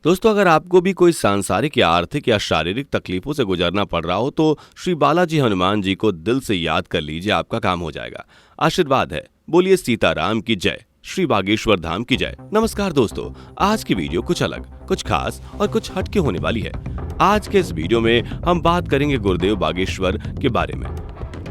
दोस्तों, अगर आपको भी कोई सांसारिक या आर्थिक या शारीरिक तकलीफों से गुजरना पड़ रहा हो तो श्री बालाजी हनुमान जी को दिल से याद कर लीजिए, आपका काम हो जाएगा। आशीर्वाद है। बोलिए सीताराम की जय, श्री बागेश्वर धाम की जय। नमस्कार दोस्तों, आज की वीडियो कुछ अलग, कुछ खास और कुछ हटके होने वाली है। आज के इस वीडियो में हम बात करेंगे गुरुदेव बागेश्वर के बारे में।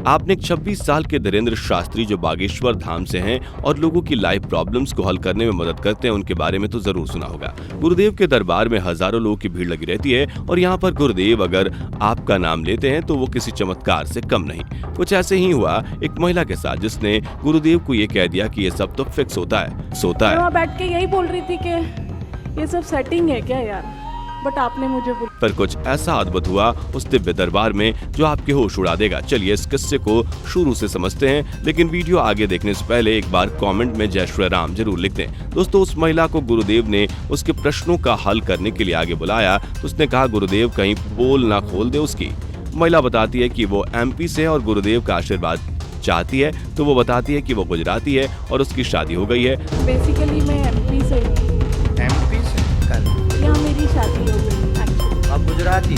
आपने 26 साल के धीरेन्द्र शास्त्री जो बागेश्वर धाम से हैं और लोगों की लाइफ प्रॉब्लम्स को हल करने में मदद करते हैं, उनके बारे में तो जरूर सुना होगा। गुरुदेव के दरबार में हजारों लोगों की भीड़ लगी रहती है और यहाँ पर गुरुदेव अगर आपका नाम लेते हैं तो वो किसी चमत्कार से कम नहीं। कुछ ऐसे ही हुआ एक महिला के साथ, जिसने गुरुदेव को ये कह दिया कि ये सब तो फिक्स होता है, सोता है। वहाँ बैठ के यही बोल रही थी कि ये सब सेटिंग है क्या यार, बट आपने मुझे पर कुछ ऐसा अद्भुत हुआ उस दिव्य दरबार में जो आपके होश उड़ा देगा। चलिए इस किस्से को शुरू से समझते हैं, लेकिन वीडियो आगे देखने से पहले एक बार कमेंट में जय श्री राम जरूर लिख दें। दोस्तों, उस महिला को गुरुदेव ने उसके प्रश्नों का हल करने के लिए आगे बुलाया तो उसने कहा गुरुदेव कहीं पोल ना खोल दे उसकी। महिला बताती है कि वो एमपी से और गुरुदेव का आशीर्वाद चाहती है, तो वो बताती है कि वो गुजराती है और उसकी शादी हो गई है। बेसिकली मैं एमपी से यहाँ मेरी शादी हो गई। आप गुजराती?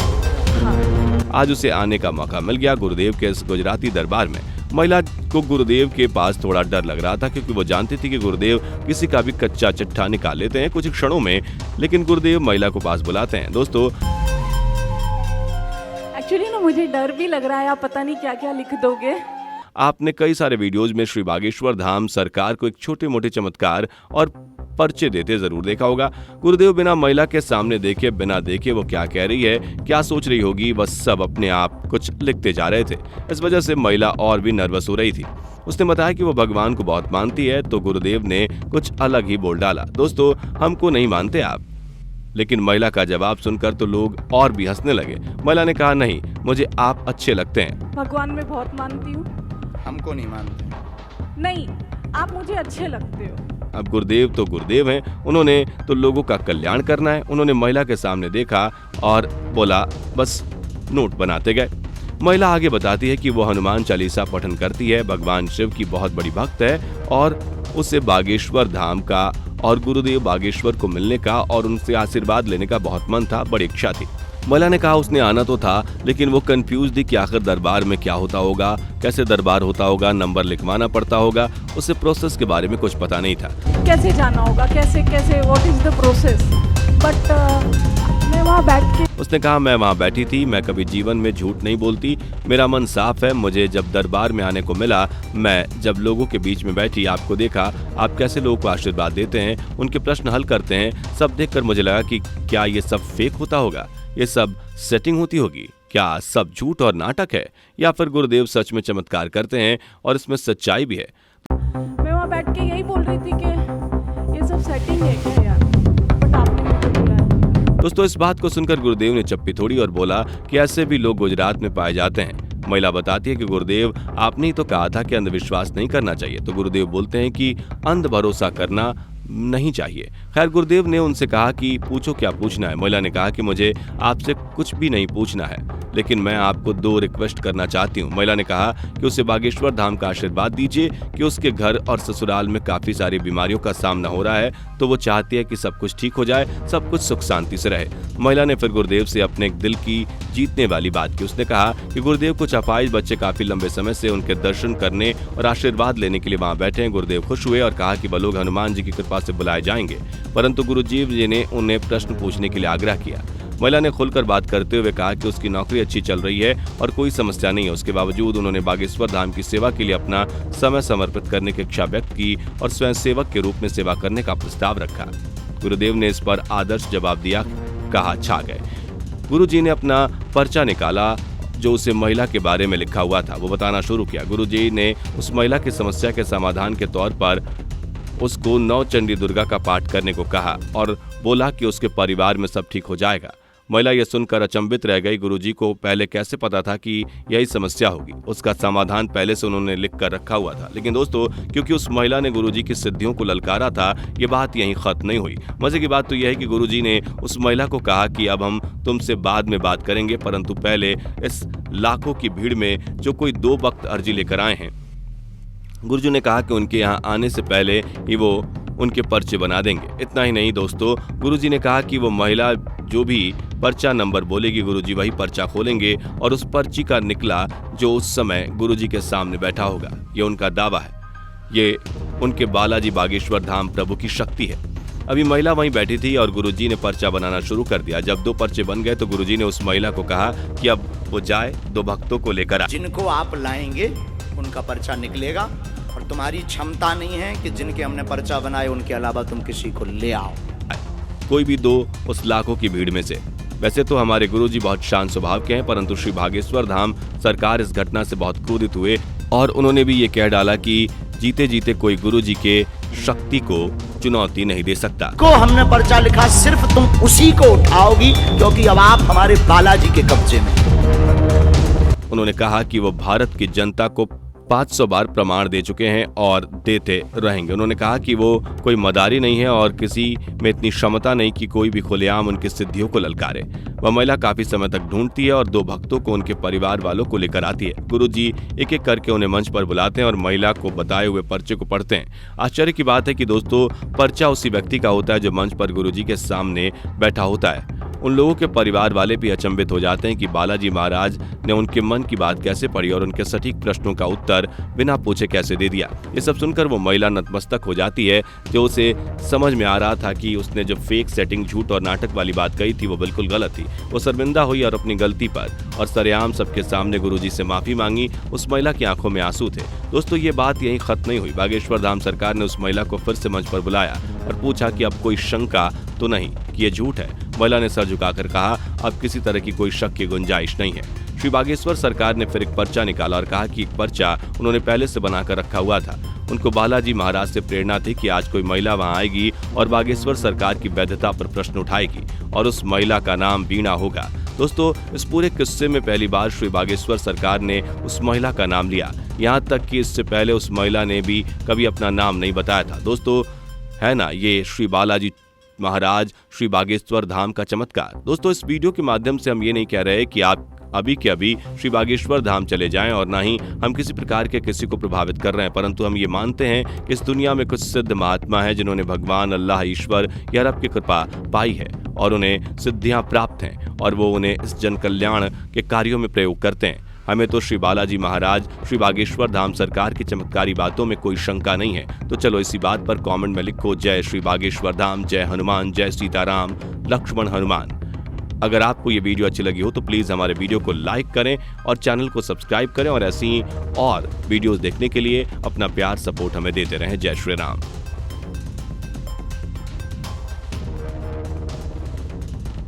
हाँ। आज उसे आने का मौका मिल गया गुरुदेव के इस गुजराती दरबार में। महिला को गुरुदेव के पास थोड़ा डर लग रहा था, क्योंकि वो जानती थी कि गुरुदेव किसी का भी कच्चा चिट्ठा निकाल लेते हैं कुछ क्षणों में। लेकिन गुरुदेव महिला को पास बुलाते हैं। दोस्तों, एक्चुअली ना मुझे डर भी लग रहा है, आप पता नहीं क्या क्या लिख दोगे। आपने कई सारे वीडियोज में श्री बागेश्वर धाम सरकार को एक छोटे मोटे चमत्कार और पर्चे देते जरूर देखा होगा। गुरुदेव बिना महिला के सामने देखे, बिना देखे वो क्या कह रही है, क्या सोच रही होगी, बस सब अपने आप कुछ लिखते जा रहे थे। इस वजह से महिला और भी नर्वस हो रही थी। उसने बताया कि वो भगवान को बहुत मानती है, तो गुरुदेव ने कुछ अलग ही बोल डाला। दोस्तों, हमको नहीं मानते आप। लेकिन महिला का जवाब सुनकर तो लोग और भी हंसने लगे। महिला ने कहा नहीं, मुझे आप अच्छे लगते हैं। भगवान में बहुत मानती हूँ। हमको नहीं मानते। नहीं, आप मुझे अच्छे लगते हो। अब गुरुदेव तो गुरुदेव हैं, उन्होंने तो लोगों का कल्याण करना है। उन्होंने महिला के सामने देखा और बोला, बस नोट बनाते गए। महिला आगे बताती है कि वो हनुमान चालीसा पठन करती है, भगवान शिव की बहुत बड़ी भक्त है और उसे बागेश्वर धाम का और गुरुदेव बागेश्वर को मिलने का और उनसे आशीर्वाद लेने का बहुत मन था, बड़ी इच्छा थी। महिला ने कहा उसने आना तो था, लेकिन वो कंफ्यूज थी कि आखिर दरबार में क्या होता होगा, कैसे दरबार होता होगा, नंबर लिखवाना पड़ता होगा, उसे प्रोसेस के बारे में कुछ पता नहीं था। कैसे जाना होगा, कैसे कैसे what is the process. But मैं वहाँ बैठ के उसने कहा मैं वहाँ बैठी थी, मैं कभी जीवन में झूठ नहीं बोलती, मेरा मन साफ है। मुझे जब दरबार में आने को मिला, मैं जब लोगों के बीच में बैठी, आपको देखा, आप कैसे लोगों को आशीर्वाद देते हैं, उनके प्रश्न हल करते हैं, सब देखकर मुझे लगा कि क्या ये सब फेक होता होगा, ये सब सेटिंग होती होगी, क्या सब झूठ और नाटक है, या फिर गुरुदेव सच में चमत्कार करते हैं और इसमें सच्चाई भी है। मैं वहाँ बैठ के यही बोल रही थी कि ये सब सेटिंग है क्या यार, बट आपने मुझे बुलाया। दोस्तों, इस बात को सुनकर गुरुदेव ने चप्पी तोड़ी और बोला कि ऐसे भी लोग गुजरात में पाए जाते हैं। महिला बताती है कि गुरुदेव आपने ही तो कहा था कि अंधविश्वास नहीं करना चाहिए, तो गुरुदेव बोलते हैं कि अंध भरोसा करना नहीं चाहिए। खैर, गुरुदेव ने उनसे कहा कि पूछो क्या पूछना है। महिला ने कहा कि मुझे आपसे कुछ भी नहीं पूछना है, लेकिन मैं आपको 2 रिक्वेस्ट करना चाहती हूँ। महिला ने कहा कि उसे बागेश्वर धाम का आशीर्वाद दीजिए कि उसके घर और ससुराल में काफी सारी बीमारियों का सामना हो रहा है, तो वो चाहती है कि सब कुछ ठीक हो जाए, सब कुछ सुख शांति से रहे। महिला ने फिर गुरुदेव से अपने दिल की जीतने वाली बात की। उसने कहा कि गुरुदेव कुछ अपाहिज बच्चे काफी लंबे समय से उनके दर्शन करने और आशीर्वाद लेने के लिए वहाँ बैठे हैं। गुरुदेव खुश हुए और कहा कि वह लोग हनुमान जी की कृपा से बुलाए जाएंगे, परंतु गुरुजी जी ने उन्हें प्रश्न पूछने के लिए आग्रह किया। महिला ने खुलकर बात करते हुए कहा कि उसकी नौकरी अच्छी चल रही है और कोई समस्या नहीं है। उसके बावजूद उन्होंने बागेश्वर धाम की सेवा के लिए अपना समय समर्पित करने की इच्छा व्यक्त की और स्वयं सेवक के रूप में सेवा करने का प्रस्ताव रखा। गुरुदेव ने इस पर आदर्श जवाब दिया, कहा छा गए। गुरुजी ने अपना पर्चा निकाला जो उसे महिला के बारे में लिखा हुआ था, वो बताना शुरू किया। गुरुजी ने उस महिला की समस्या के समाधान के तौर पर उसको 9 चंडी दुर्गा का पाठ करने को कहा और बोला कि उसके परिवार में सब ठीक हो जाएगा। महिला यह सुनकर अचंभित रह गई। गुरुजी को पहले कैसे पता था कि यही समस्या होगी। उसका समाधान पहले से उन्होंने लिख कर रखा हुआ था। लेकिन दोस्तों, क्योंकि उस महिला ने गुरुजी की सिद्धियों को ललकारा था, ये बात यहीं खत्म नहीं हुई। मजे की बात तो यह है कि गुरुजी ने उस महिला को कहा कि अब हम तुमसे बाद में बात करेंगे, परंतु पहले इस लाखों की भीड़ में जो कोई 2 भक्त अर्जी लेकर आए हैं, गुरुजी ने कहा कि उनके यहाँ आने से पहले ही वो उनके पर्चे बना देंगे। इतना ही नहीं दोस्तों, गुरुजी ने कहा कि वो महिला जो भी पर्चा नंबर बोलेगी गुरुजी वही पर्चा खोलेंगे और उस पर्ची का निकला जो उस समय गुरुजी के सामने बैठा होगा। ये उनका दावा है। ये उनके बालाजी बागेश्वर धाम प्रभु की शक्ति है। अभी महिला वहीं बैठी थी और गुरुजी ने पर्चा बनाना शुरू कर दिया। जब 2 पर्चे बन गए तो गुरुजी ने उस महिला को कहा कि अब वो जाए 2 भक्तों को लेकर आए। जिनको आप लाएंगे उनका पर्चा निकलेगा और तुम्हारी क्षमता नहीं है कि जिनके हमने पर्चा बनाए उनके अलावा तुम किसी को ले आओ। कोई भी 2 उस लाखों की भीड़ में से। वैसे तो हमारे गुरुजी बहुत शांत स्वभाव के हैं, परंतु श्री बागेश्वर धाम सरकार इस घटना से बहुत क्रोधित हुए और उन्होंने भी ये कह डाला कि जीते जीते कोई गुरुजी के शक्ति को चुनौती नहीं दे सकता। को हमने पर्चा लिखा, सिर्फ तुम उसी को उठाओगी क्योंकि अब आप हमारे बालाजी के कब्जे में। उन्होंने कहा कि वो भारत की जनता को 500 बार प्रमाण दे चुके हैं और देते रहेंगे। उन्होंने कहा कि वो कोई मदारी नहीं है और किसी में इतनी क्षमता नहीं कि कोई भी खुलेआम उनकी सिद्धियों को ललकारे। वह महिला काफी समय तक ढूंढती है और 2 भक्तों को उनके परिवार वालों को लेकर आती है। गुरुजी एक एक करके उन्हें मंच पर बुलाते हैं और महिला को बताए हुए पर्चे को पढ़ते हैं। आश्चर्य की बात है कि दोस्तों, पर्चा उसी व्यक्ति का होता है जो मंच पर गुरुजी के सामने बैठा होता है। उन लोगों के परिवार वाले भी अचंभित हो जाते हैं कि बालाजी महाराज ने उनके मन की बात कैसे पढ़ी और उनके सटीक प्रश्नों का उत्तर बिना पूछे कैसे दे दिया। ये सब सुनकर वो महिला नतमस्तक हो जाती है। जो उसे समझ में आ रहा था कि उसने जो फेक सेटिंग, झूठ और नाटक वाली बात कही थी वो बिल्कुल गलत थी। वो शर्मिंदा हुई और अपनी गलती पर और सरेआम सबके सामने गुरुजी से माफी मांगी। उस महिला की आंखों में आंसू थे। दोस्तों, ये बात यहीं खत्म नहीं हुई। बागेश्वर धाम सरकार ने उस महिला को फिर से मंच पर बुलाया और पूछा कि अब कोई शंका तो नहीं कि ये झूठ है। महिला ने सर झुकाकर कहा, अब किसी तरह की कोई शक की गुंजाइश नहीं है। श्री बागेश्वर सरकार ने फिर एक पर्चा निकाला और कहा कि एक पर्चा उन्होंने पहले से बनाकर रखा हुआ था। उनको बालाजी महाराज से प्रेरणा थी कि आज कोई महिला वहां आएगी और बागेश्वर सरकार की वैधता पर प्रश्न उठाएगी और उस महिला का नाम वीणा होगा। दोस्तों, इस पूरे किस्से में पहली बार श्री बागेश्वर सरकार ने उस महिला का नाम लिया। यहाँ तक कि इससे पहले उस महिला ने भी कभी अपना नाम नहीं बताया था। दोस्तों, है ना ये श्री बालाजी महाराज श्री बागेश्वर धाम का चमत्कार। दोस्तों, इस वीडियो के माध्यम से हम ये नहीं कह रहे कि आप अभी के अभी श्री बागेश्वर धाम चले जाएं और ना ही हम किसी प्रकार के किसी को प्रभावित कर रहे हैं, परंतु हम ये मानते हैं कि इस दुनिया में कुछ सिद्ध महात्मा हैं जिन्होंने भगवान अल्लाह ईश्वर या रब की कृपा पाई है और उन्हें सिद्धियां प्राप्त हैं और वो उन्हें इस जन कल्याण के कार्यों में प्रयोग करते हैं। हमें तो श्री बालाजी महाराज श्री बागेश्वर धाम सरकार की चमत्कारी बातों में कोई शंका नहीं है। तो चलो इसी बात पर कमेंट में लिखो, जय श्री बागेश्वर धाम, जय हनुमान, जय सीताराम, लक्ष्मण हनुमान। अगर आपको ये वीडियो अच्छी लगी हो तो प्लीज हमारे वीडियो को लाइक करें और चैनल को सब्सक्राइब करें और ऐसी ही और वीडियोस देखने के लिए अपना प्यार सपोर्ट हमें देते रहें। जय श्री राम।